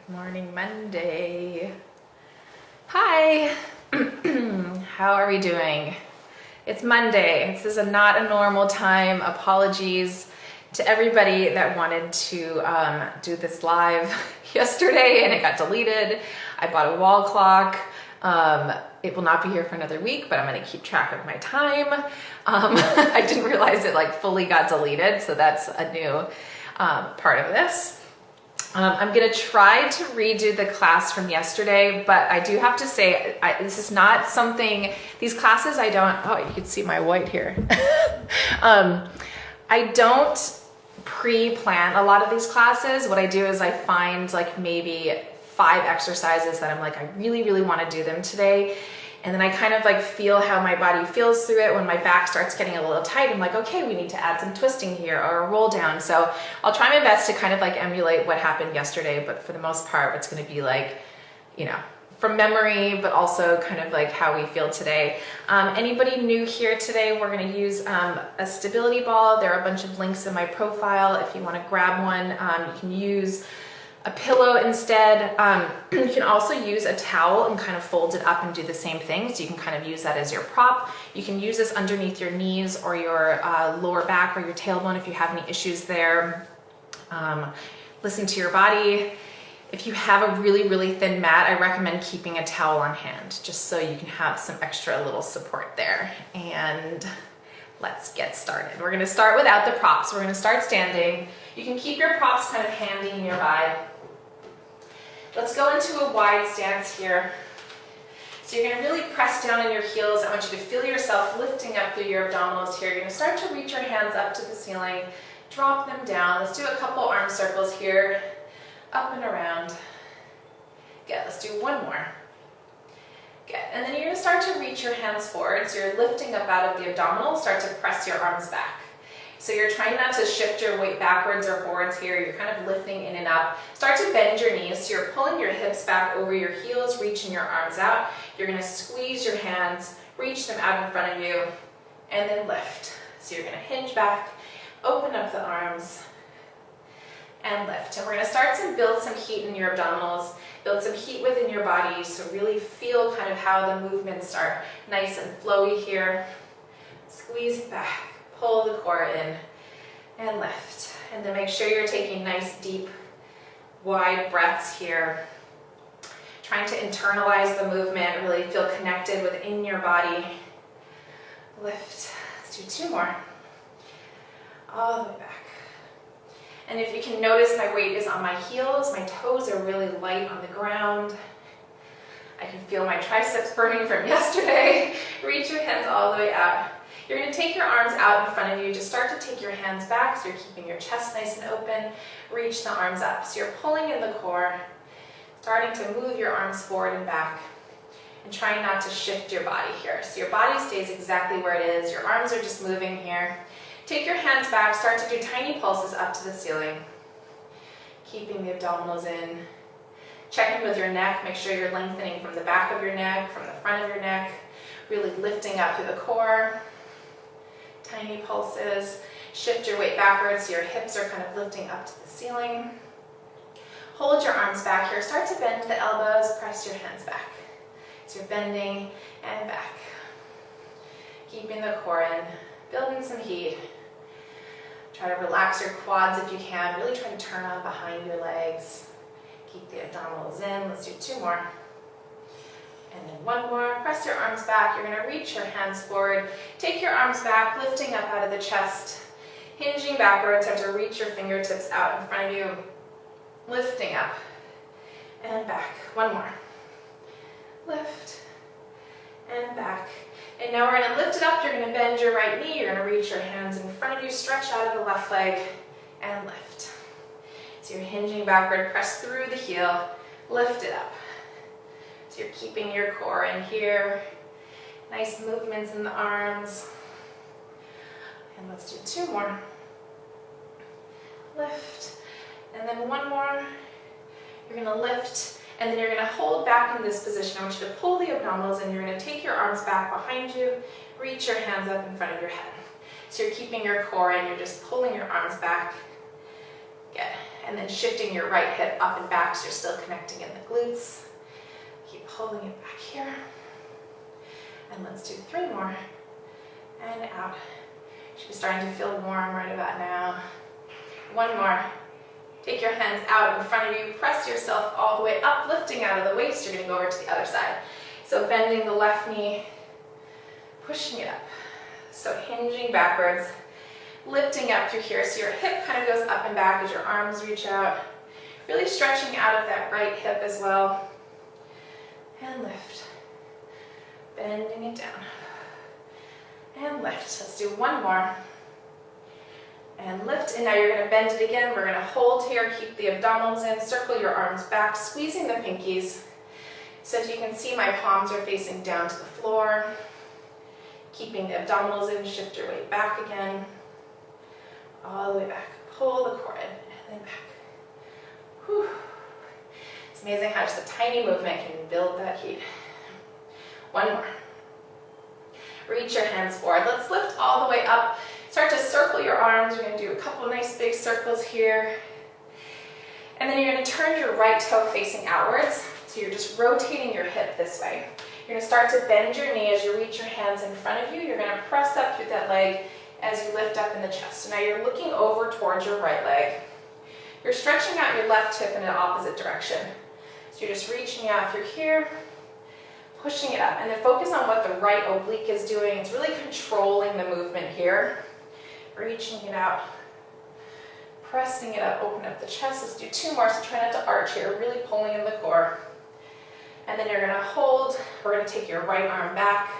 Morning Monday. Hi. How are we doing? It's Monday. This is not a normal time. Apologies to everybody that wanted to do this live yesterday and it got deleted. I bought a wall clock. It will not be here for another week, but I'm going to keep track of my time. I didn't realize it fully got deleted, so that's a new part of this. I'm going to try to redo the class from yesterday, but I do have to say, this is not something, these classes I don't, oh, you can see my white here. I don't pre-plan a lot of these classes. What I do is I find maybe 5 exercises that I'm I really, really want to do them today. And then I kind of feel how my body feels through it. When my back starts getting a little tight, I'm okay, we need to add some twisting here or a roll down. So I'll try my best to kind of emulate what happened yesterday, but for the most part, it's going to be from memory, but also kind of how we feel today. Anybody new here today, we're going to use a stability ball. There are a bunch of links in my profile. If you want to grab one, you can use a pillow instead. You can also use a towel and kind of fold it up and do the same thing. So you can kind of use that as your prop. You can use this underneath your knees or your lower back or your tailbone if you have any issues there. Listen to your body. If you have a really, really thin mat, I recommend keeping a towel on hand just so you can have some extra little support there. And let's get started. We're gonna start without the props. We're gonna start standing. You can keep your props kind of handy nearby. Let's go into a wide stance here. So you're gonna really press down on your heels. I want you to feel yourself lifting up through your abdominals here. You're gonna start to reach your hands up to the ceiling, drop them down. Let's do a couple arm circles here, up and around. Good, let's do one more. Good, and then you're gonna start to reach your hands forward. So you're lifting up out of the abdominals, start to press your arms back. So you're trying not to shift your weight backwards or forwards here. You're kind of lifting in and up. Start to bend your knees. So you're pulling your hips back over your heels, reaching your arms out. You're gonna squeeze your hands, reach them out in front of you, and then lift. So you're gonna hinge back, open up the arms, and lift. And we're gonna start to build some heat in your abdominals, build some heat within your body. So really feel kind of how the movements are nice and flowy here. Squeeze back. Pull the core in and lift. And then make sure you're taking nice, deep, wide breaths here. Trying to internalize the movement, really feel connected within your body. Lift. Let's do 2 more. All the way back. And if you can notice, my weight is on my heels. My toes are really light on the ground. I can feel my triceps burning from yesterday. Reach your hands all the way out. You're going to take your arms out in front of you. Just start to take your hands back so you're keeping your chest nice and open. Reach the arms up. So you're pulling in the core, starting to move your arms forward and back, and trying not to shift your body here. So your body stays exactly where it is. Your arms are just moving here. Take your hands back. Start to do tiny pulses up to the ceiling, keeping the abdominals in. Check in with your neck. Make sure you're lengthening from the back of your neck, from the front of your neck, really lifting up through the core. Tiny pulses. Shift your weight backwards so your hips are kind of lifting up to the ceiling. Hold your arms back here. Start to bend the elbows. Press your hands back. So you're bending and back. Keeping the core in. Building some heat. Try to relax your quads if you can. Really try to turn on behind your legs. Keep the abdominals in. Let's do 2 more. And then 1 more. Press your arms back. You're going to reach your hands forward. Take your arms back, lifting up out of the chest. Hinging backwards. Start to reach your fingertips out in front of you. Lifting up and back. 1 more. Lift and back. And now we're going to lift it up. You're going to bend your right knee. You're going to reach your hands in front of you. Stretch out of the left leg and lift. So you're hinging backward. Press through the heel. Lift it up. So you're keeping your core in here. Nice movements in the arms. And let's do 2 more. Lift. And then 1 more. You're going to lift. And then you're going to hold back in this position. I want you to pull the abdominals and you're going to take your arms back behind you. Reach your hands up in front of your head. So you're keeping your core in. You're just pulling your arms back. Good. and then shifting your right hip up and back so you're still connecting in the glutes. Keep holding it back here. And let's do 3 more. And out. Should be starting to feel warm right about now. 1 more. Take your hands out in front of you. Press yourself all the way up, lifting out of the waist. You're going to go over to the other side. So bending the left knee, pushing it up. So hinging backwards, lifting up through here. So your hip kind of goes up and back as your arms reach out. Really stretching out of that right hip as well. And lift. Bending it down. And lift. Let's do 1 more. And lift. And now you're going to bend it again. We're going to hold here. Keep the abdominals in. Circle your arms back, squeezing the pinkies. So as you can see, my palms are facing down to the floor. Keeping the abdominals in. Shift your weight back again. All the way back. Pull the core in. And then back. Whew. It's amazing how just a tiny movement can build that heat. 1 more. Reach your hands forward. Let's lift all the way up. Start to circle your arms. You're going to do a couple nice big circles here. And then you're going to turn your right toe facing outwards. So you're just rotating your hip this way. You're going to start to bend your knee as you reach your hands in front of you. You're going to press up through that leg as you lift up in the chest. So now you're looking over towards your right leg. You're stretching out your left hip in an opposite direction. So you're just reaching out through here, pushing it up. And then focus on what the right oblique is doing. It's really controlling the movement here. Reaching it out, pressing it up, open up the chest. Let's do 2 more, so try not to arch here, really pulling in the core. And then you're going to hold. We're going to take your right arm back,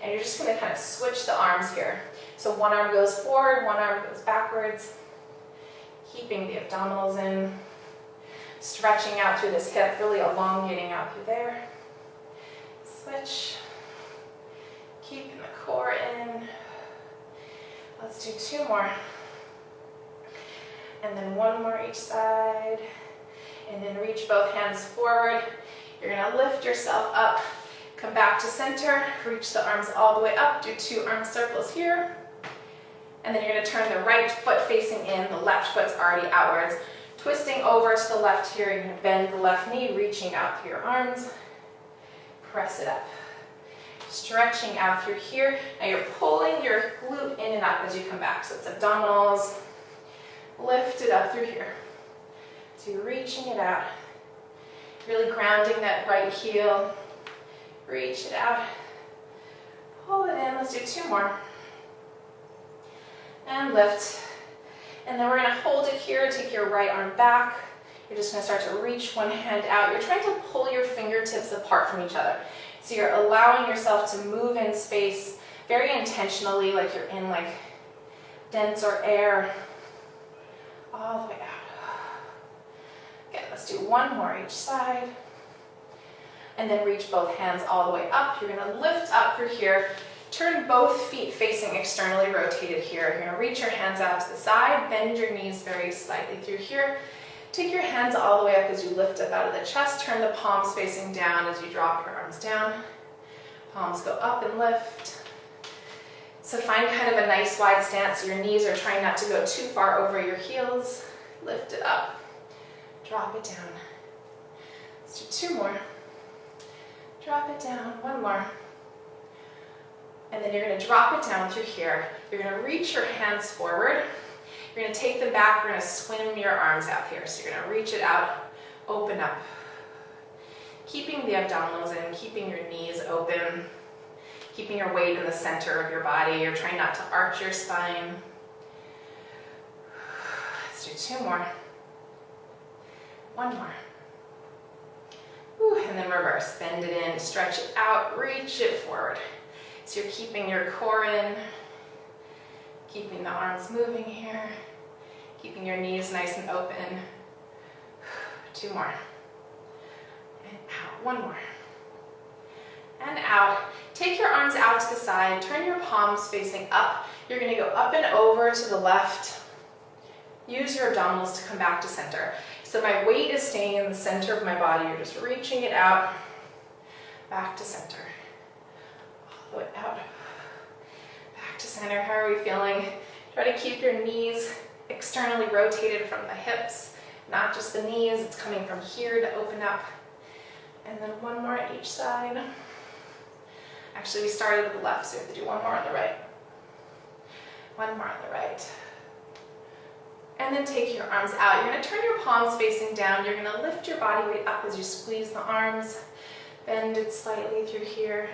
and you're just going to kind of switch the arms here. So 1 arm goes forward, 1 arm goes backwards, keeping the abdominals in, stretching out through this hip, really elongating out through there. Switch, keeping the core in. Let's do 2 more. And then 1 more each side. And then reach both hands forward. You're going to lift yourself up. Come back to center. Reach the arms all the way up. Do 2 arm circles here. And then you're going to turn the right foot facing in. The left foot's already outwards. Twisting over to the left here. You're going to bend the left knee, reaching out through your arms. Press it up. Stretching out through here. Now you're pulling your glute in and up as you come back. So it's abdominals. Lift it up through here. So you're reaching it out. Really grounding that right heel. Reach it out. Pull it in. Let's do 2 more. And lift. And then we're going to hold it here. Take your right arm back. You're just going to start to reach one hand out. You're trying to pull your fingertips apart from each other. So you're allowing yourself to move in space very intentionally, like you're in like denser air. All the way out. Okay, let's do 1 more each side. And then reach both hands all the way up. You're going to lift up through here. Turn both feet facing externally rotated here. You're going to reach your hands out to the side. Bend your knees very slightly through here. Take your hands all the way up as you lift up out of the chest. Turn the palms facing down as you drop your arms down. Palms go up and lift. So find kind of a nice wide stance. So your knees are trying not to go too far over your heels. Lift it up. Drop it down. Let's do 2 more. Drop it down. 1 more. And then you're going to drop it down through here. You're going to reach your hands forward. You're going to take them back. We're going to swim your arms out here. So you're going to reach it out, open up. Keeping the abdominals in, keeping your knees open, keeping your weight in the center of your body. You're trying not to arch your spine. Let's do 2 more. 1 more. Ooh, and then reverse. Bend it in, stretch it out, reach it forward. So you're keeping your core in, keeping the arms moving here, keeping your knees nice and open. 2 more. And out. 1 more. And out. Take your arms out to the side. Turn your palms facing up. You're going to go up and over to the left. Use your abdominals to come back to center. So my weight is staying in the center of my body. You're just reaching it out, back to center. All the way out, back to center. How are we feeling? Try to keep your knees externally rotated from the hips, not just the knees. It's coming from here to open up. And then one more at each side. Actually, we started with the left, so we have to do one more on the right. One more on the right. And then take your arms out. You're going to turn your palms facing down. You're going to lift your body weight up as you squeeze the arms. Bend it slightly through here.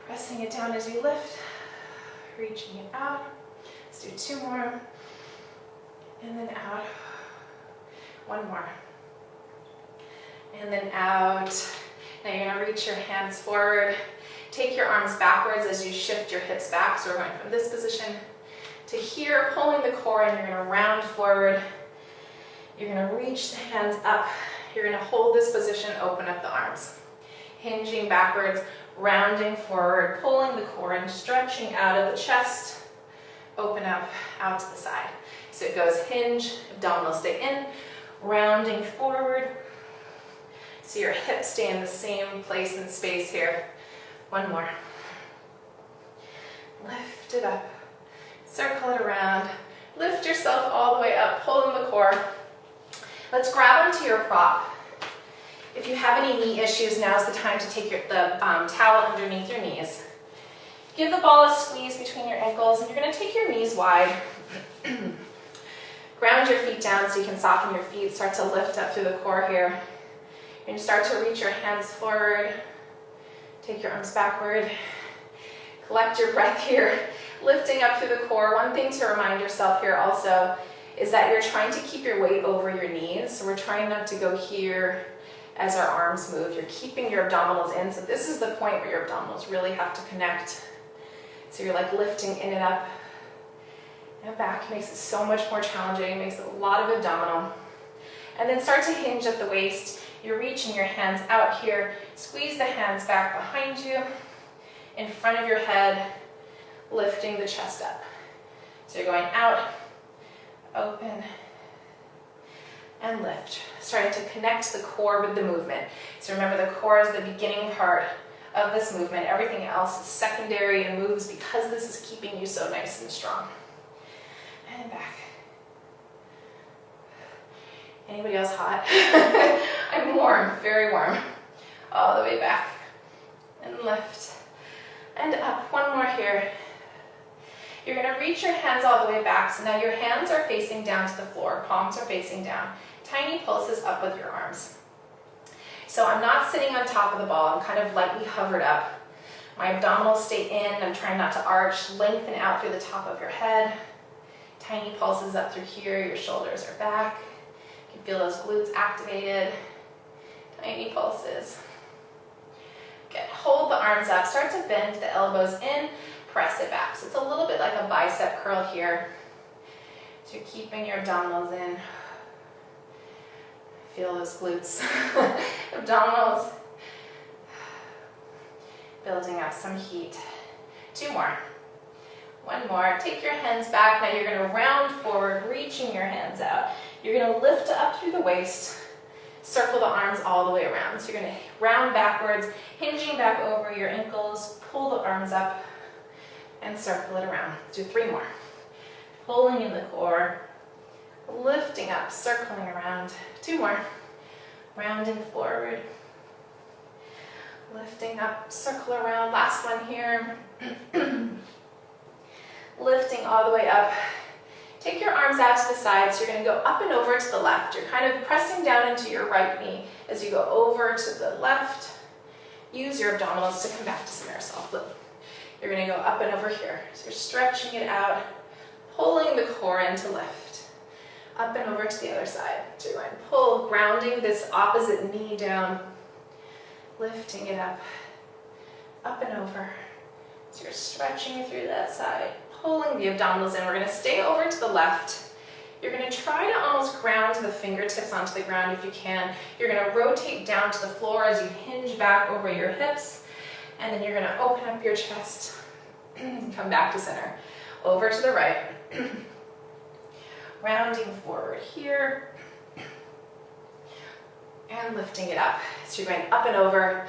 Pressing it down as you lift. Reaching it out. Let's do two more. And then out. One more. And then out. Now you're going to reach your hands forward. Take your arms backwards as you shift your hips back. So we're going from this position to here, pulling the core, and you're going to round forward. You're going to reach the hands up. You're going to hold this position, open up the arms. Hinging backwards, rounding forward, pulling the core and stretching out of the chest. Open up, out to the side. So it goes hinge, abdominals stay in, rounding forward. So your hips stay in the same place and space here. One more. Lift it up. Circle it around. Lift yourself all the way up, pulling the core. Let's grab onto your prop. If you have any knee issues, now's the time to take the towel underneath your knees. Give the ball a squeeze between your ankles, and you're going to take your knees wide. Ground your feet down so you can soften your feet. Start to lift up through the core here. You're going to start to reach your hands forward. Take your arms backward. Collect your breath here. Lifting up through the core. One thing to remind yourself here also is that you're trying to keep your weight over your knees. So we're trying not to go here as our arms move. You're keeping your abdominals in. So this is the point where your abdominals really have to connect. So you're like lifting in and up and back. It makes it so much more challenging. It makes it a lot of abdominal. And then start to hinge at the waist. You're reaching your hands out here. Squeeze the hands back behind you, in front of your head, lifting the chest up. So you're going out, open, and lift. Starting to connect the core with the movement. So remember, the core is the beginning part of this movement. Everything else is secondary and moves because this is keeping you so nice and strong. And back. Anybody else hot? I'm warm, very warm. All the way back. And lift. And up. One more here. You're going to reach your hands all the way back. So now your hands are facing down to the floor. Palms are facing down. Tiny pulses up with your arms. So I'm not sitting on top of the ball. I'm kind of lightly hovered up. My abdominals stay in. I'm trying not to arch. Lengthen out through the top of your head. Tiny pulses up through here. Your shoulders are back. You can feel those glutes activated. Tiny pulses. Good. Hold the arms up. Start to bend the elbows in. Press it back. So it's a little bit like a bicep curl here. So you're keeping your abdominals in. Feel those glutes. Abdominals. Building up some heat. Two more. One more. Take your hands back. Now you're going to round forward, reaching your hands out. You're going to lift up through the waist. Circle the arms all the way around. So you're going to round backwards, hinging back over your ankles. Pull the arms up and circle it around. Do three more. Pulling in the core. Lifting up, circling around. Two more. Rounding forward. Lifting up, circle around. Last one here. Lifting all the way up. Take your arms out to the side. So you're going to go up and over to the left. You're kind of pressing down into your right knee as you go over to the left. Use your abdominals to come back to center self-flip. You're going to go up and over here. So you're stretching it out, pulling the core in to lift. Up and over to the other side. So you're going to pull, grounding this opposite knee down, lifting it up and over. So you're stretching through that side, pulling the abdominals in. We're going to stay over to the left. You're going to try to almost ground the fingertips onto the ground if you can. You're going to rotate down to the floor as you hinge back over your hips. And then you're going to open up your chest, come back to center. Over to the right. Rounding forward here. And lifting it up. So you're going up and over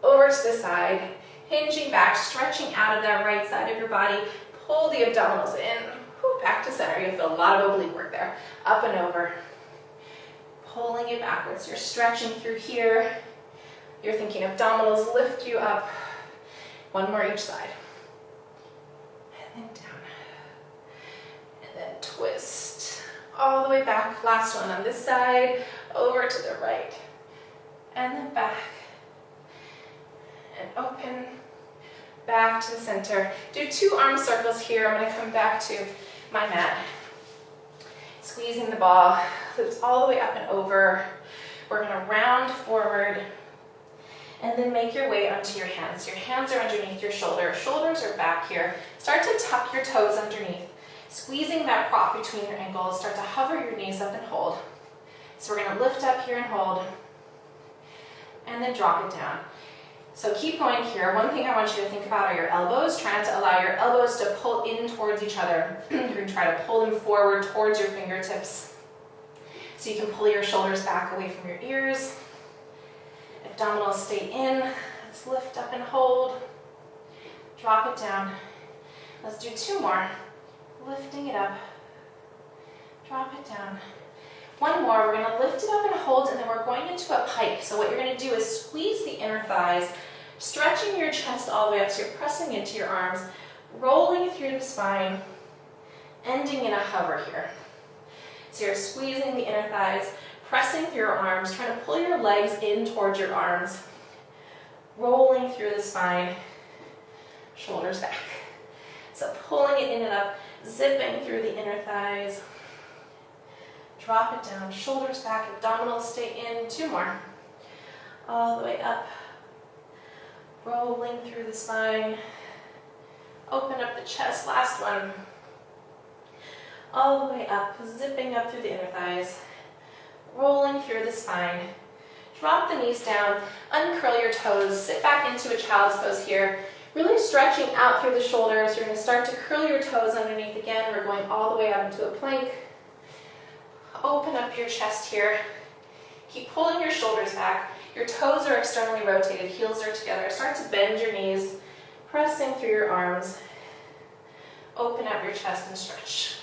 to the side, hinging back, stretching out of that right side of your body. Pull the abdominals in. Whew. back to center. You'll feel a lot of oblique work there. Up and over. Pulling it backwards. You're stretching through here. You're thinking abdominals lift you up. One more each side. And then down. And then twist. All the way back. Last one on this side. Over to the right. And then back. And open. Back to the center. Do 2 arm circles here. I'm going to come back to my mat. Squeezing the ball. Loops all the way up and over. We're going to round forward. And then make your way onto your hands. Your hands are underneath your shoulders. Shoulders are back here. Start to tuck your toes underneath. Squeezing that prop between your ankles. Start to hover your knees up and hold. So we're going to lift up here and hold. And then drop it down. So keep going here. One thing I want you to think about are your elbows. Try not to allow your elbows to pull in towards each other. You're going to try to pull them forward towards your fingertips. So you can pull your shoulders back away from your ears. Abdominals stay in. Let's lift up and hold. Drop it down. Let's do 2 more. Lifting it up. Drop it down. 1 more. We're going to lift it up and hold, and then we're going into a pike. So what you're going to do is squeeze the inner thighs, stretching your chest all the way up, so you're pressing into your arms, rolling through the spine, ending in a hover here. So you're squeezing the inner thighs, pressing through your arms, trying to pull your legs in towards your arms, rolling through the spine, shoulders back. So pulling it in and up, zipping through the inner thighs. Drop it down, shoulders back, abdominals stay in. 2 more. All the way up. Rolling through the spine. Open up the chest, last one. All the way up, zipping up through the inner thighs. Rolling through the spine. Drop the knees down, uncurl your toes, sit back into a child's pose here. Really stretching out through the shoulders. You're going to start to curl your toes underneath again. We're going all the way up into a plank. Open up your chest here. Keep pulling your shoulders back. Your toes are externally rotated, heels are together. Start to bend your knees, pressing through your arms. Open up your chest and stretch.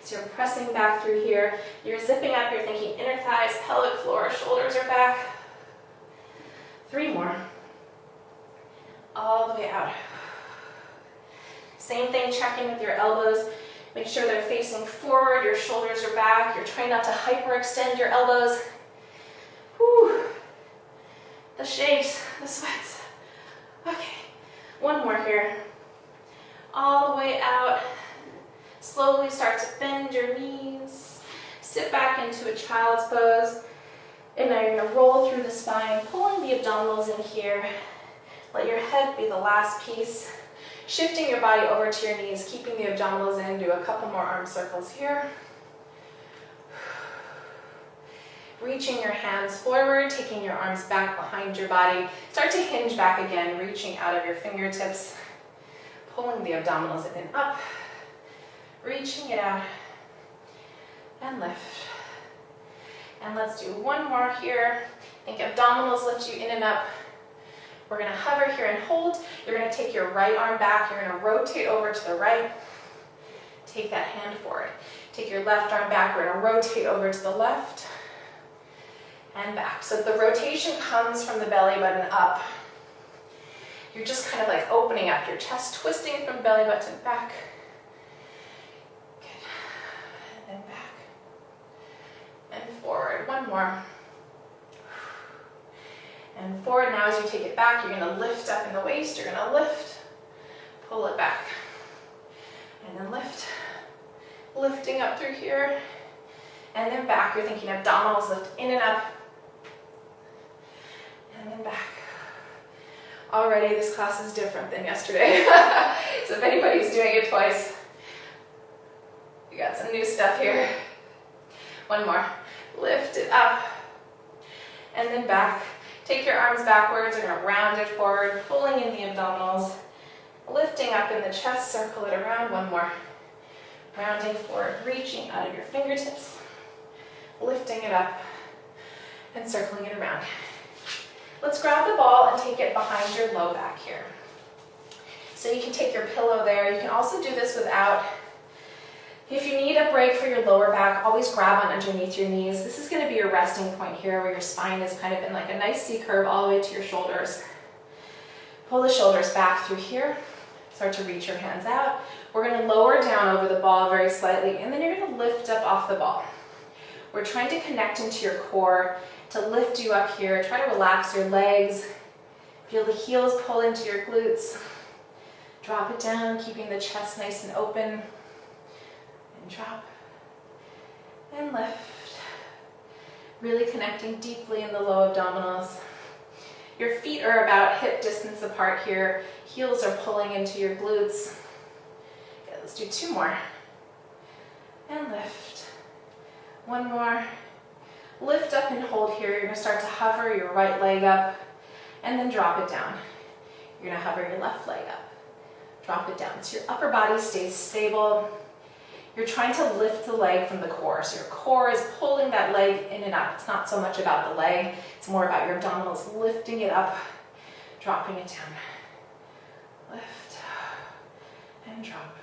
So you're pressing back through here. You're zipping up, you're thinking inner thighs, pelvic floor, shoulders are back. 3 more. All the way out. Same thing, checking with your elbows. Make sure they're facing forward, your shoulders are back. You're trying not to hyperextend your elbows. Whew. The shakes, the sweats. Okay, 1 more here. All the way out. Slowly start to bend your knees. Sit back into a child's pose. And now you're going to roll through the spine, pulling the abdominals in here. Let your head be the last piece. Shifting your body over to your knees, keeping the abdominals in. Do a couple more arm circles here. Reaching your hands forward, taking your arms back behind your body. Start to hinge back again, reaching out of your fingertips. Pulling the abdominals in and up. Reaching it out. And lift. And let's do 1 more here. Think abdominals lift you in and up. We're going to hover here and hold. You're going to take your right arm back. You're going to rotate over to the right. Take that hand forward. Take your left arm back. We're going to rotate over to the left and back. So the rotation comes from the belly button up. You're just kind of like opening up your chest, twisting from belly button back. Good. And then back. And forward. 1 more. And forward. Now as you take it back, you're going to lift up in the waist. You're going to lift, pull it back, and then lift. Lifting up through here, and then back. You're thinking abdominals lift in and up, and then back. Already this class is different than yesterday. So if anybody's doing it twice, you got some new stuff here. 1 more. Lift it up, and then back. Take your arms backwards. You're going to round it forward, pulling in the abdominals, lifting up in the chest, circle it around. 1 more. Rounding forward, reaching out of your fingertips, lifting it up, and circling it around. Let's grab the ball and take it behind your low back here. So you can take your pillow there. You can also do this without. If you need a break for your lower back, always grab on underneath your knees. This is going to be your resting point here where your spine is kind of in like a nice C curve all the way to your shoulders. Pull the shoulders back through here. Start to reach your hands out. We're going to lower down over the ball very slightly, and then you're going to lift up off the ball. We're trying to connect into your core to lift you up here. Try to relax your legs. Feel the heels pull into your glutes. Drop it down, keeping the chest nice and open. And drop. And lift. Really connecting deeply in the low abdominals. Your feet are about hip distance apart here. Heels are pulling into your glutes. Okay, let's do 2 more. And lift. 1 more. Lift up and hold here. You're going to start to hover your right leg up and then drop it down. You're going to hover your left leg up. Drop it down. So your upper body stays stable. You're trying to lift the leg from the core. So your core is pulling that leg in and up. It's not so much about the leg. It's more about your abdominals lifting it up, dropping it down. Lift and drop.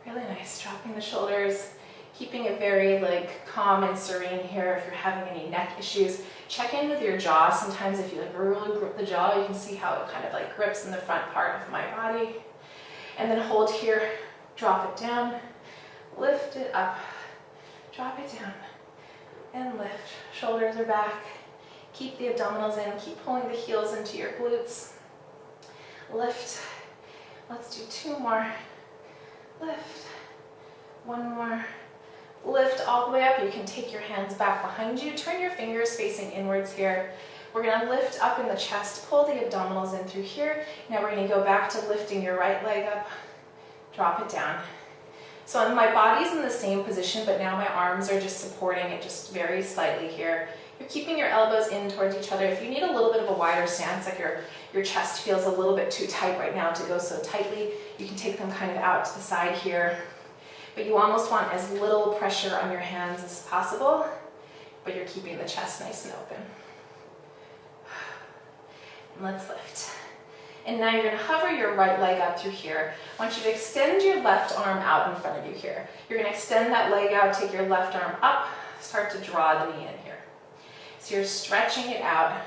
Really nice. Dropping the shoulders, keeping it very calm and serene here. If you're having any neck issues, check in with your jaw. Sometimes if you really grip the jaw, you can see how it kind of grips in the front part of my body. And then hold here. Drop it down, lift it up, drop it down, and lift. Shoulders are back. Keep the abdominals in. Keep pulling the heels into your glutes. Lift. Let's do 2 more. Lift. 1 more. Lift all the way up. You can take your hands back behind you. Turn your fingers facing inwards here. We're going to lift up in the chest. Pull the abdominals in through here. Now we're going to go back to lifting your right leg up. Drop it down. So my body's in the same position, but now my arms are just supporting it just very slightly here. You're keeping your elbows in towards each other. If you need a little bit of a wider stance, like your chest feels a little bit too tight right now to go so tightly, you can take them kind of out to the side here. But you almost want as little pressure on your hands as possible, but you're keeping the chest nice and open. And let's lift. And now you're going to hover your right leg up through here. I want you to extend your left arm out in front of you here. You're going to extend that leg out, take your left arm up, start to draw the knee in here. So you're stretching it out.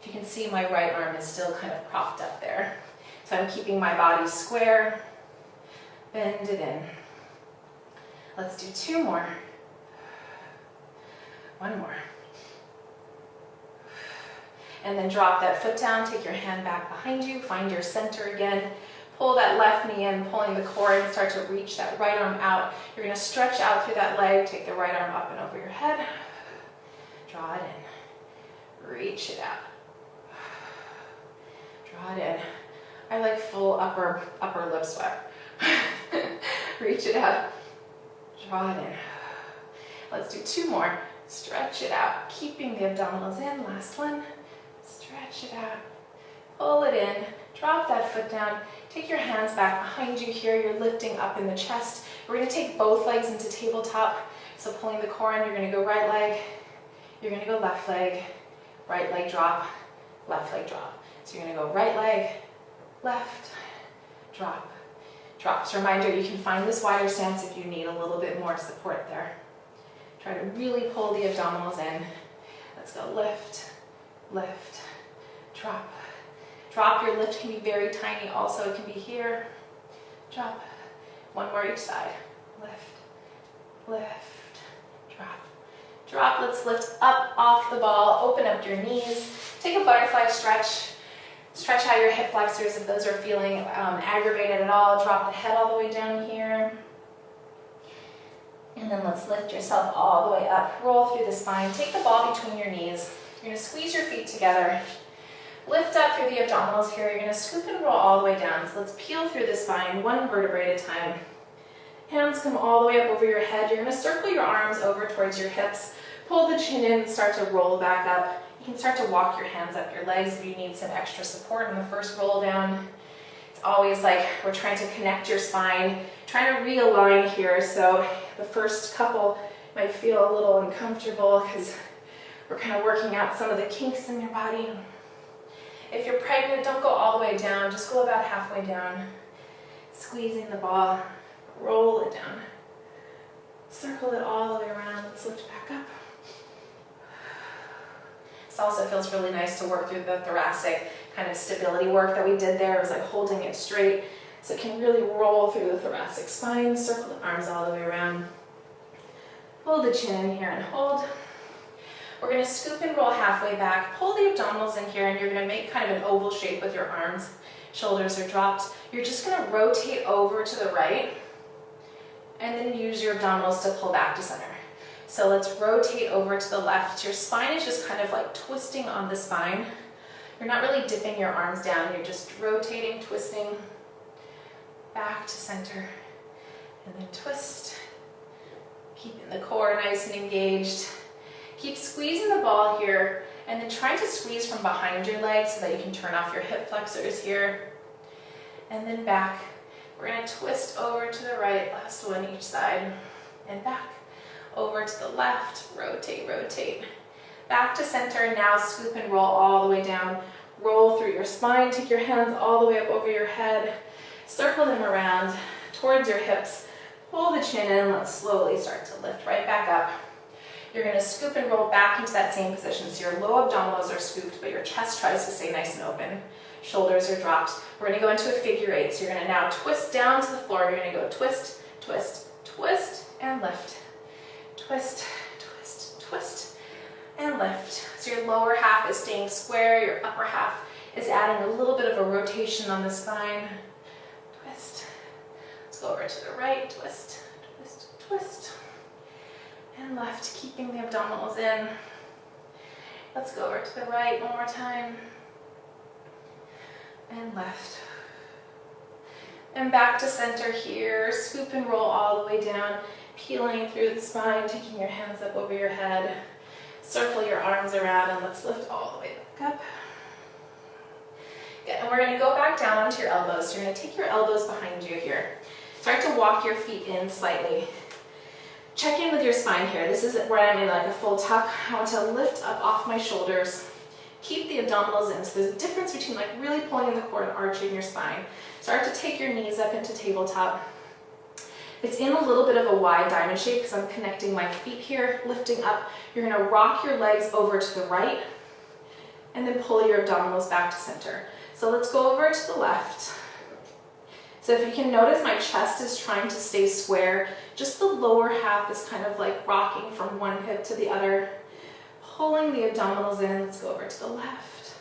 If you can see, my right arm is still kind of propped up there. So I'm keeping my body square. Bend it in. Let's do 2 more. 1 more. And then drop that foot down, take your hand back behind you, find your center again. Pull that left knee in, pulling the core and start to reach that right arm out. You're going to stretch out through that leg, take the right arm up and over your head. Draw it in. Reach it out. Draw it in. I like full upper lip sweat. Reach it out. Draw it in. Let's do 2 more. Stretch it out, keeping the abdominals in. Last one. Stretch it out, pull it in, drop that foot down, take your hands back behind you here. You're lifting up in the chest. We're going to take both legs into tabletop. So pulling the core in, you're going to go right leg, you're going to go left leg, right leg drop, left leg drop. So you're going to go right leg, left, drop, drop. So reminder, you can find this wider stance if you need a little bit more support there. Try to really pull the abdominals in. Let's go lift, lift, drop. Drop. Your lift can be very tiny also. It can be here. Drop. 1 more each side. Lift, lift, drop. Drop. Let's lift up off the ball. Open up your knees. Take a butterfly stretch. Stretch out your hip flexors if those are feeling aggravated at all. Drop the head all the way down here. And then let's lift yourself all the way up. Roll through the spine. Take the ball between your knees. You're going to squeeze your feet together. Lift up through the abdominals here. You're going to scoop and roll all the way down. So let's peel through the spine, 1 vertebrae at a time. Hands come all the way up over your head. You're going to circle your arms over towards your hips. Pull the chin in, start to roll back up. You can start to walk your hands up your legs if you need some extra support in the first roll down. It's always like we're trying to connect your spine, trying to realign here. So the first couple might feel a little uncomfortable because we're kind of working out some of the kinks in your body. If you're pregnant, don't go all the way down. Just go about halfway down, squeezing the ball, roll it down. Circle it all the way around. Let's lift back up. This also feels really nice to work through the thoracic kind of stability work that we did there. It was like holding it straight so it can really roll through the thoracic spine. Circle the arms all the way around. Pull the chin in here and hold. We're going to scoop and roll halfway back. Pull the abdominals in here, and you're going to make kind of an oval shape with your arms. Shoulders are dropped. You're just going to rotate over to the right and then use your abdominals to pull back to center. So let's rotate over to the left. Your spine is just kind of like twisting on the spine. You're not really dipping your arms down. You're just rotating, twisting back to center, and then twist. Keeping the core nice and engaged. Keep squeezing the ball here, and then try to squeeze from behind your legs so that you can turn off your hip flexors here. And then back. We're going to twist over to the right, last one each side, and back. Over to the left, rotate, rotate. Back to center, now scoop and roll all the way down. Roll through your spine, take your hands all the way up over your head. Circle them around towards your hips. Pull the chin in, let's slowly start to lift right back up. You're going to scoop and roll back into that same position. So your low abdominals are scooped, but your chest tries to stay nice and open. Shoulders are dropped. We're going to go into a figure eight. So you're going to now twist down to the floor. You're going to go twist, twist, twist, and lift. Twist, twist, twist, and lift. So your lower half is staying square. Your upper half is adding a little bit of a rotation on the spine. Twist. Let's go over to the right. Twist, twist, twist. And left, keeping the abdominals in. Let's go over to the right one more time. And left. And back to center here. Scoop and roll all the way down, peeling through the spine, taking your hands up over your head. Circle your arms around, and let's lift all the way back up. Good, and we're going to go back down onto your elbows. So you're going to take your elbows behind you here. Start to walk your feet in slightly. Check in with your spine here. This is where I'm in like a full tuck. I want to lift up off my shoulders. Keep the abdominals in. So there's a difference between like really pulling in the core and arching your spine. Start to take your knees up into tabletop. It's in a little bit of a wide diamond shape because I'm connecting my feet here, lifting up. You're going to rock your legs over to the right and then pull your abdominals back to center. So let's go over to the left. So if you can notice, my chest is trying to stay square. Just the lower half is kind of like rocking from one hip to the other. Pulling the abdominals in. Let's go over to the left.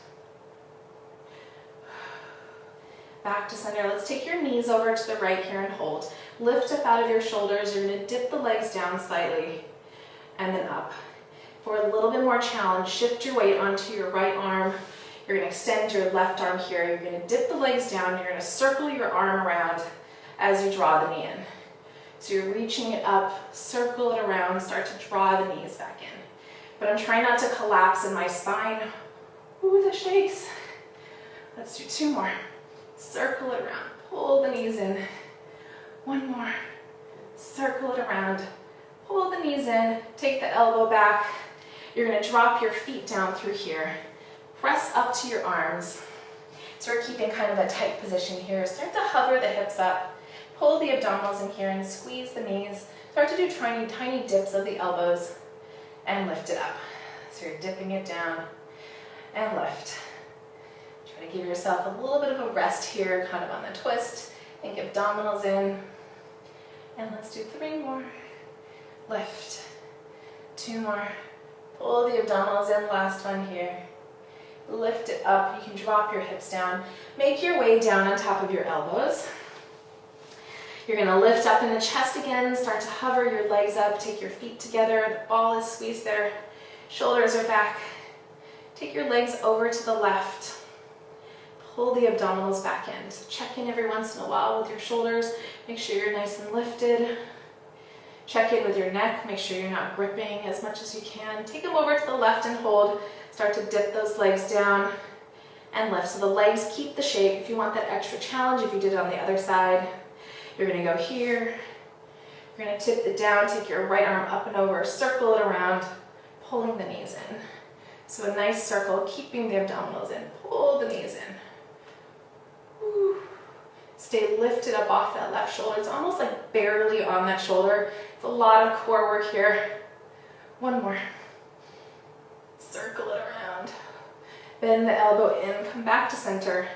Back to center. Let's take your knees over to the right here and hold. Lift up out of your shoulders. You're going to dip the legs down slightly and then up. For a little bit more challenge, shift your weight onto your right arm. You're going to extend your left arm here. You're going to dip the legs down. You're going to circle your arm around as you draw the knee in. So you're reaching it up, circle it around, start to draw the knees back in. But I'm trying not to collapse in my spine. Ooh, the shakes. Let's do two more. Circle it around, pull the knees in. One more. Circle it around, pull the knees in, take the elbow back. You're going to drop your feet down through here. Press up to your arms. So we're keeping kind of a tight position here. Start to hover the hips up. Pull the abdominals in here and squeeze the knees. Start to do tiny, tiny dips of the elbows and lift it up. So you're dipping it down and lift. Try to give yourself a little bit of a rest here, kind of on the twist. Think abdominals in. And let's do three more. Lift. Two more. Pull the abdominals in, last one here. Lift it up. You can drop your hips down. Make your way down on top of your elbows. You're going to lift up in the chest again. Start to hover your legs up. Take your feet together. The ball is squeezed there. Shoulders are back. Take your legs over to the left. Pull the abdominals back in. So check in every once in a while with your shoulders. Make sure you're nice and lifted. Check in with your neck. Make sure you're not gripping as much as you can. Take them over to the left and hold. Start to dip those legs down and lift. So the legs keep the shape. If you want that extra challenge, if you did it on the other side, you're going to go here. You're going to tip it down. Take your right arm up and over. Circle it around, pulling the knees in. So a nice circle, keeping the abdominals in. Pull the knees in. Woo. Stay lifted up off that left shoulder. It's almost like barely on that shoulder. It's a lot of core work here. One more. Circle it around. Bend the elbow in, come back to center.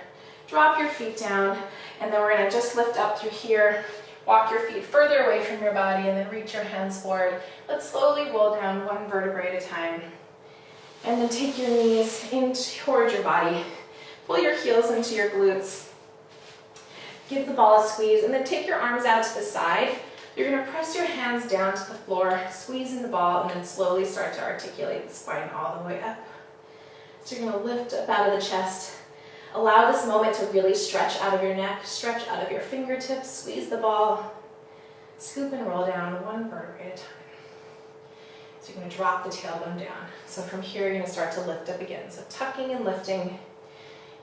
Drop your feet down, and then we're gonna just lift up through here. Walk your feet further away from your body and then reach your hands forward. Let's slowly roll down one vertebrae at a time. And then take your knees in towards your body. Pull your heels into your glutes. Give the ball a squeeze, and then take your arms out to the side. You're gonna press your hands down to the floor, squeezing the ball, and then slowly start to articulate the spine all the way up. So you're gonna lift up out of the chest. Allow this moment to really stretch out of your neck, stretch out of your fingertips, squeeze the ball, scoop and roll down one vertebrae at a time. So you're going to drop the tailbone down. So from here, you're going to start to lift up again. So tucking and lifting.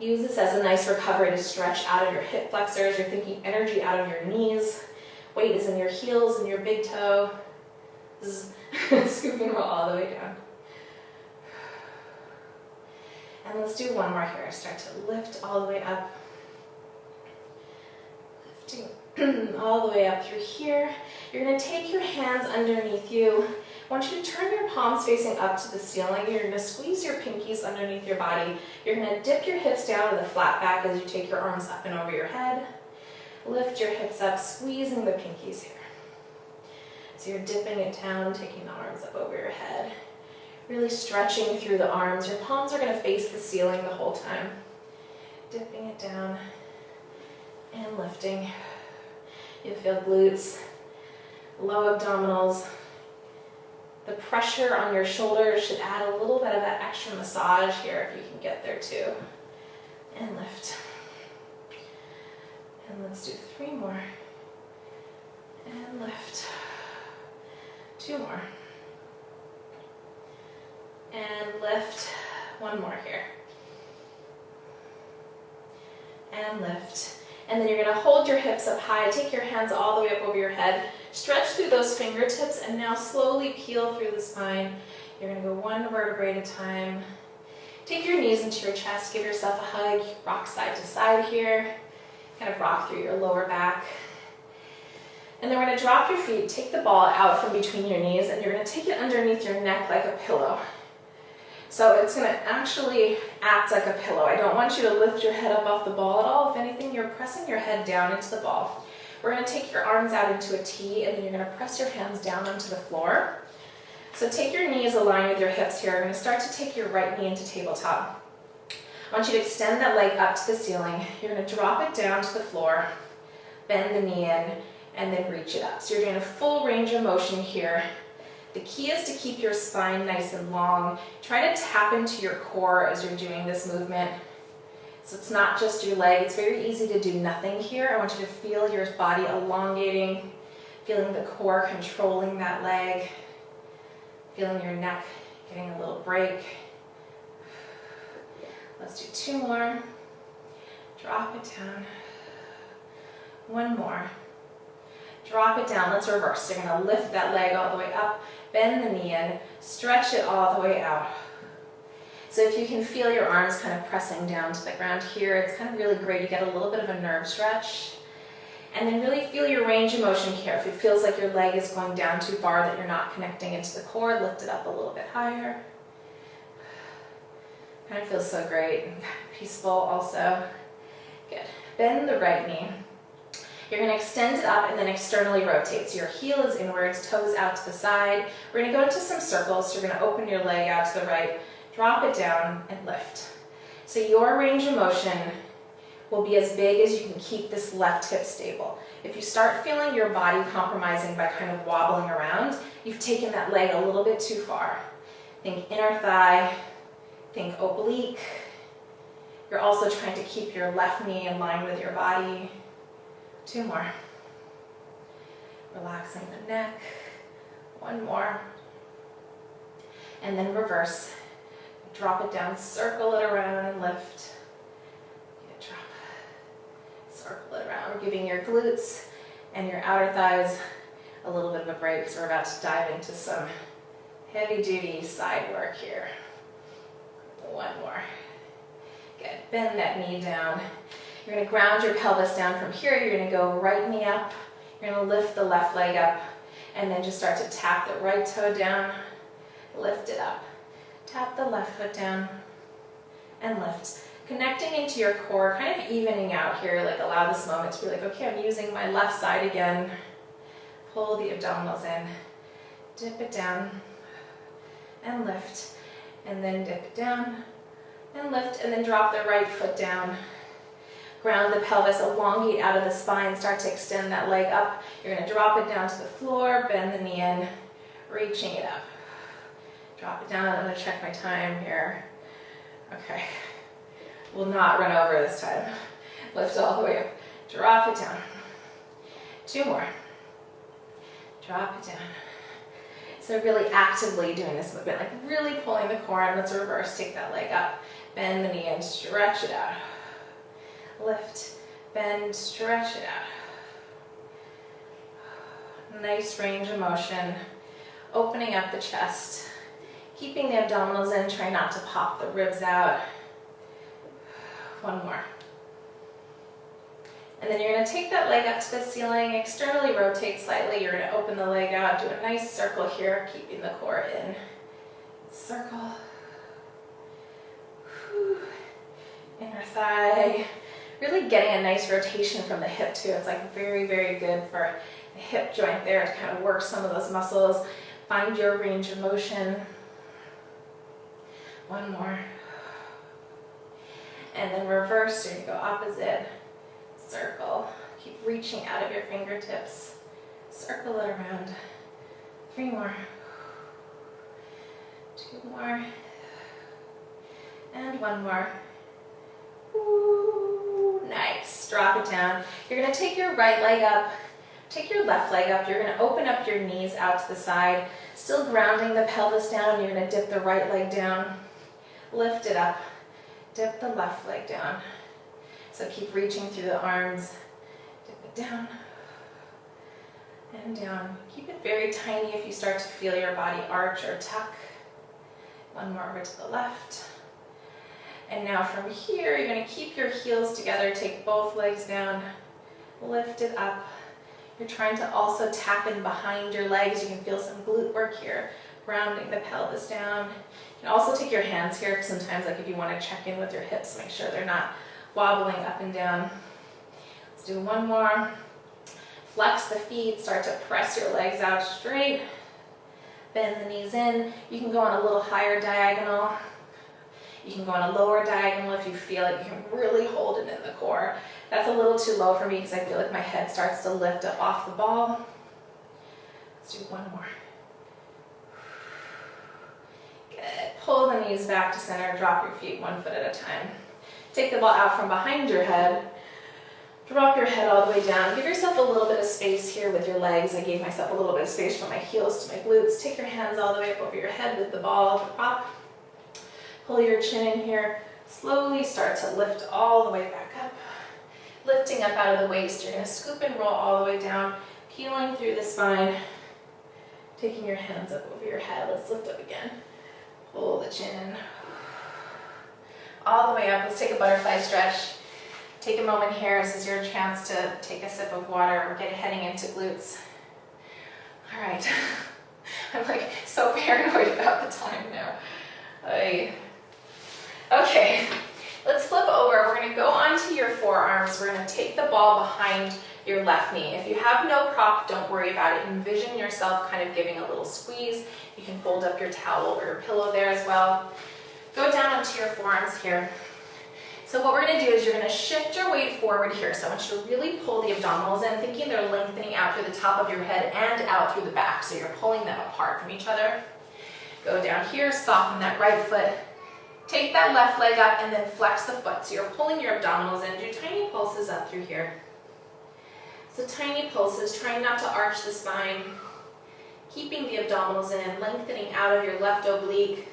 Use this as a nice recovery to stretch out of your hip flexors. You're thinking energy out of your knees. Weight is in your heels and your big toe. Scoop and roll all the way down. And let's do one more here. Start to lift all the way up. Lifting all the way up through here. You're going to take your hands underneath you. I want you to turn your palms facing up to the ceiling. You're going to squeeze your pinkies underneath your body. You're going to dip your hips down to the flat back as you take your arms up and over your head. Lift your hips up, squeezing the pinkies here. So you're dipping it down, taking the arms up over your head. Really stretching through the arms. Your palms are going to face the ceiling the whole time. Dipping it down and lifting. You'll feel glutes, low abdominals. The pressure on your shoulders should add a little bit of that extra massage here if you can get there too. And lift. And let's do 3 more. And lift. 2 more. And lift. 1 more here. And lift. And then you're going to hold your hips up high. Take your hands all the way up over your head. Stretch through those fingertips and now slowly peel through the spine. You're going to go 1 vertebrae at a time. Take your knees into your chest. Give yourself a hug. Rock side to side here. Kind of rock through your lower back. And then we're going to drop your feet. Take the ball out from between your knees and you're going to take it underneath your neck like a pillow. So it's going to actually act like a pillow. I don't want you to lift your head up off the ball at all. If anything, you're pressing your head down into the ball. We're going to take your arms out into a T, and then you're going to press your hands down onto the floor. So take your knees aligned with your hips here. You're going to start to take your right knee into tabletop. I want you to extend that leg up to the ceiling. You're going to drop it down to the floor, bend the knee in, and then reach it up. So you're doing a full range of motion here. The key is to keep your spine nice and long. Try to tap into your core as you're doing this movement. So it's not just your leg. It's very easy to do nothing here. I want you to feel your body elongating, feeling the core controlling that leg, feeling your neck getting a little break. Let's do 2 more. Drop it down. 1 more. Drop it down. Let's reverse. You're going to lift that leg all the way up, bend the knee in, stretch it all the way out. So if you can feel your arms kind of pressing down to the ground here, it's kind of really great. You get a little bit of a nerve stretch. And then really feel your range of motion here. If it feels like your leg is going down too far, that you're not connecting into the core, lift it up a little bit higher. Kind of feels so great and peaceful also. Good. Bend the right knee. You're going to extend it up and then externally rotate. So your heel is inwards, toes out to the side. We're going to go into some circles. So you're going to open your leg out to the right, drop it down, and lift. So your range of motion will be as big as you can keep this left hip stable. If you start feeling your body compromising by kind of wobbling around, you've taken that leg a little bit too far. Think inner thigh, think oblique. You're also trying to keep your left knee in line with your body. 2 more. Relaxing the neck. 1 more. And then reverse. Drop it down, circle it around and lift. Good job. Circle it around. We're giving your glutes and your outer thighs a little bit of a break because we're about to dive into some heavy duty side work here. 1 more. Good. Bend that knee down. You're gonna ground your pelvis down from here. You're gonna go right knee up. You're gonna lift the left leg up and then just start to tap the right toe down, lift it up. Tap the left foot down and lift. Connecting into your core, kind of evening out here, like allow this moment to be like, okay, I'm using my left side again. Pull the abdominals in, dip it down and lift, and then dip it down and lift, and then drop the right foot down. Ground the pelvis, elongate out of the spine, start to extend that leg up. You're gonna drop it down to the floor, bend the knee in, reaching it up. Drop it down, I'm gonna check my time here. Okay, will not run over this time. Lift all the way up, drop it down. 2 more, drop it down. So really actively doing this movement, like really pulling the core in. Let's reverse, take that leg up, bend the knee and stretch it out. Lift, bend, stretch it out. Nice range of motion. Opening up the chest. Keeping the abdominals in, try not to pop the ribs out. 1 more. And then you're gonna take that leg up to the ceiling, externally rotate slightly. You're gonna open the leg out, do a nice circle here, keeping the core in. Circle. Inner thigh. Really getting a nice rotation from the hip too. It's like very, very good for the hip joint there to kind of work some of those muscles. Find your range of motion. 1 more. And then reverse, you're gonna go opposite. Circle. Keep reaching out of your fingertips. Circle it around. 3 more. 2 more. And 1 more. Ooh, nice. Drop it down. You're going to take your right leg up, take your left leg up. You're going to open up your knees out to the side, still grounding the pelvis down. You're going to dip the right leg down, lift it up, dip the left leg down. So keep reaching through the arms, dip it down and down. Keep it very tiny if you start to feel your body arch or tuck. 1 more over to the left. And now from here, you're going to keep your heels together, take both legs down, lift it up. You're trying to also tap in behind your legs. You can feel some glute work here, grounding the pelvis down. You can also take your hands here, sometimes like if you want to check in with your hips, make sure they're not wobbling up and down. Let's do 1 more. Flex the feet, start to press your legs out straight. Bend the knees in. You can go on a little higher diagonal. You can go on a lower diagonal if you feel like you can really hold it in the core. That's a little too low for me because I feel like my head starts to lift up off the ball. Let's do 1 more. Good. Pull the knees back to center, drop your feet 1 foot at a time. Take the ball out from behind your head. Drop your head all the way down. Give yourself a little bit of space here with your legs. I gave myself a little bit of space from my heels to my glutes. Take your hands all the way up over your head with the ball at the top. Pull your chin in here. Slowly start to lift all the way back up. Lifting up out of the waist. You're going to scoop and roll all the way down. Peeling through the spine. Taking your hands up over your head. Let's lift up again. Pull the chin in. All the way up. Let's take a butterfly stretch. Take a moment here. This is your chance to take a sip of water. We're heading into glutes. All right. I'm like so paranoid about the time now. Okay, let's flip over. We're going to go onto your forearms. We're going to take the ball behind your left knee. If you have no prop, don't worry about it. Envision yourself kind of giving a little squeeze. You can fold up your towel or your pillow there as well. Go down onto your forearms here. So what we're going to do is you're going to shift your weight forward here. So I want you to really pull the abdominals in, thinking they're lengthening out through the top of your head and out through the back. So you're pulling them apart from each other. Go down here, soften that right foot. Take that left leg up and then flex the foot. So you're pulling your abdominals in. Do tiny pulses up through here. So tiny pulses, trying not to arch the spine. Keeping the abdominals in, lengthening out of your left oblique.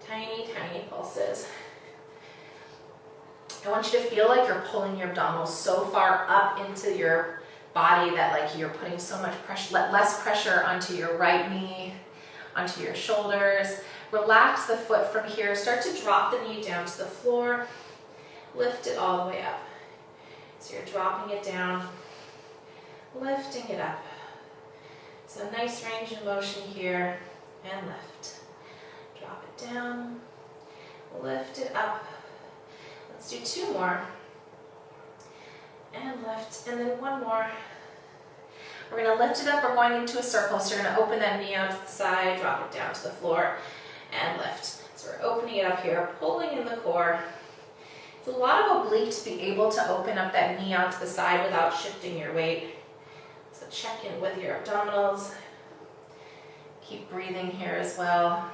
Tiny, tiny pulses. I want you to feel like you're pulling your abdominals so far up into your body that like you're putting so much pressure, less pressure onto your right knee, onto your shoulders. Relax the foot from here. Start to drop the knee down to the floor. lift it all the way up. So you're dropping it down, lifting it up. So nice range of motion here, and lift. Drop it down, lift it up. Let's do 2 more. And lift, and then 1 more. We're going to lift it up, we're going into a circle, so you're going to open that knee out to the side, drop it down to the floor, and lift. So we're opening it up here, pulling in the core. It's a lot of oblique to be able to open up that knee out to the side without shifting your weight. So check in with your abdominals. Keep breathing here as well.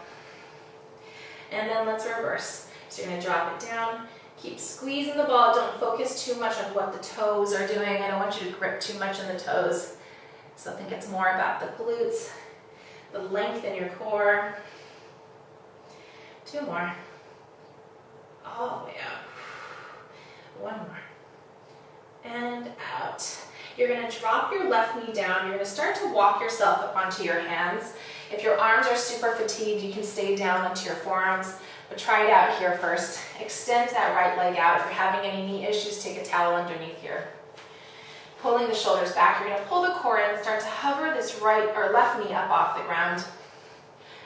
And then let's reverse. So you're going to drop it down. Keep squeezing the ball. Don't focus too much on what the toes are doing. I don't want you to grip too much in the toes. So I think it's more about the glutes, the length in your core. 2 more. All the way out. 1 more. And out. You're going to drop your left knee down. You're going to start to walk yourself up onto your hands. If your arms are super fatigued, you can stay down onto your forearms, but try it out here first. Extend that right leg out. If you're having any knee issues, take a towel underneath here. Pulling the shoulders back, you're going to pull the core in, start to hover this right or left knee up off the ground,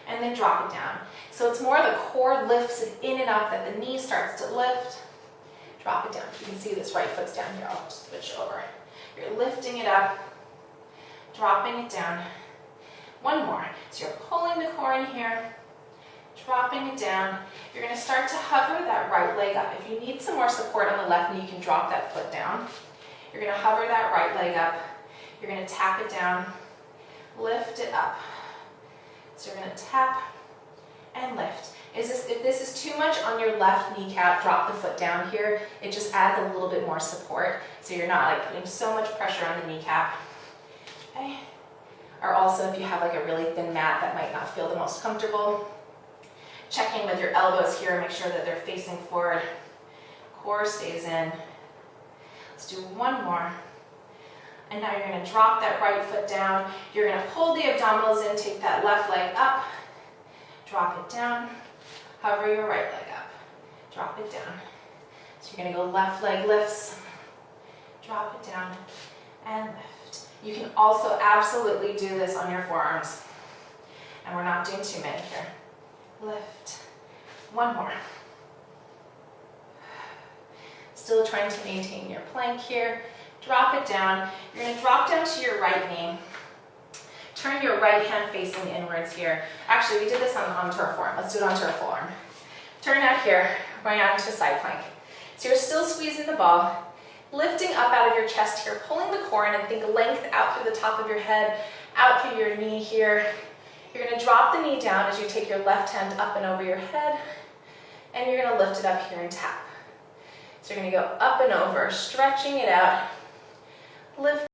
and then drop it down. So it's more the core lifts it in and up that the knee starts to lift. Drop it down. You can see this right foot's down here. I'll just switch over. You're lifting it up, dropping it down. 1 more. So you're pulling the core in here, dropping it down. You're going to start to hover that right leg up. If you need some more support on the left knee, you can drop that foot down. You're going to hover that right leg up. You're going to tap it down, lift it up. So you're going to tap and lift. If this is too much on your left kneecap, drop the foot down here. It just adds a little bit more support, so you're not like putting so much pressure on the kneecap. Okay. Or also if you have like a really thin mat that might not feel the most comfortable, check in with your elbows here, make sure that they're facing forward. Core stays in. Let's do 1 more. And now you're going to drop that right foot down. You're going to pull the abdominals in, take that left leg up, drop it down, hover your right leg up, drop it down. So you're going to go left leg lifts, drop it down, and lift. You can also absolutely do this on your forearms. And we're not doing too many here. Lift. 1 more. Still trying to maintain your plank here. Drop it down. You're going to drop down to your right knee. Turn your right hand facing inwards here. Actually, we did this onto our forearm. Let's do it onto our forearm. Turn out here, going out into a side plank. So you're still squeezing the ball, lifting up out of your chest here, pulling the core in, and think length out through the top of your head, out through your knee here. You're going to drop the knee down as you take your left hand up and over your head, and you're going to lift it up here and tap. So you're going to go up and over, stretching it out, lift